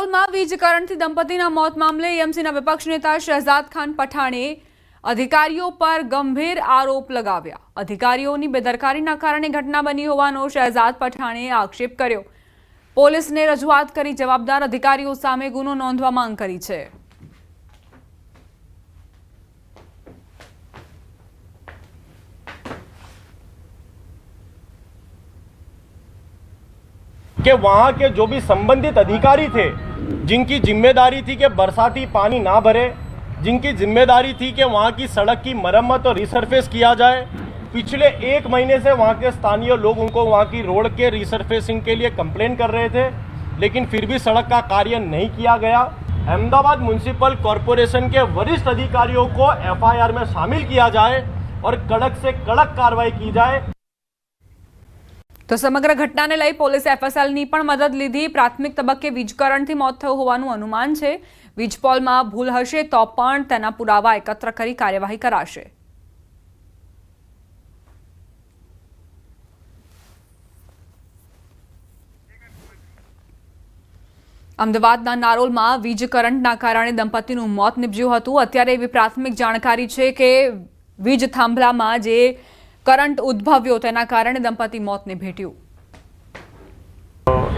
નારોલમાં વીજ કરંટથી દંપતીના મોત મામલે એએમસીના વિપક્ષ નેતા શહેજાદ ખાન પઠાણે અધિકારીઓ પર ગંભીર આરોપ લગાવ્યા। અધિકારીઓની બેદરકારીના કારણે ઘટના બની હોવાનો શહેજાદ પઠાણે આક્ષેપ કર્યો। પોલીસને રજૂઆત કરી જવાબદાર અધિકારીઓ સામે ગુનો નોંધવા માંગ કરી છે। कि वहाँ के जो भी संबंधित अधिकारी थे, जिनकी जिम्मेदारी थी कि बरसाती पानी ना भरे, जिनकी जिम्मेदारी थी कि वहाँ की सड़क की मरम्मत और रिसरफेस किया जाए, पिछले 1 महीने से वहाँ के स्थानीय लोग उनको वहाँ की रोड के रिसरफेसिंग के लिए कंप्लेन कर रहे थे, लेकिन फिर भी सड़क का कार्य नहीं किया गया। अहमदाबाद म्यूनिसिपल कॉरपोरेशन के वरिष्ठ अधिकारियों को FIR में शामिल किया जाए और कड़क से कड़क कार्रवाई की जाए। तो समग्र घटनाने लई पोलीसे FSLની પણ મદદ લીધી। પ્રાથમિક તબક્કે વીજ કરંટથી મોત થયું હોવાનું અનુમાન છે। વીજ પોલમાં ભૂલ હશે તો પણ તેના પુરાવા એકત્ર કરી કાર્યવાહી કરાશે। અમદાવાદના નારોલમાં વીજ કરંટના કારણે દંપતીનું મોત નીપજ્યું હતું। અત્યારે એવી પ્રાથમિક જાણકારી છે કે વીજ થાંભલામાં જે करंट उद्भव्यो तेना कारणे दंपती मौत ने भेट्યું।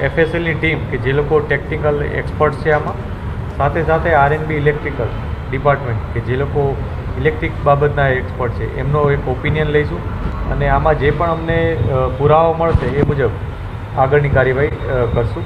FSL ની ટીમ કે જે લોકો ટેકનિકલ એક્સપર્ટ છે આમાં, સાથે સાથે RNB ઇલેક્ટ્રિકલ ડિપાર્ટમેન્ટ કે જે લોકો ઇલેક્ટ્રિક બાબતના એક્સપર્ટ છે, એમનો એક ઓપિનિયન લઈશું અને આમાં જે પણ અમને પુરાવા મળશે એ મુજબ આગળની કાર્યવાહી કરશું।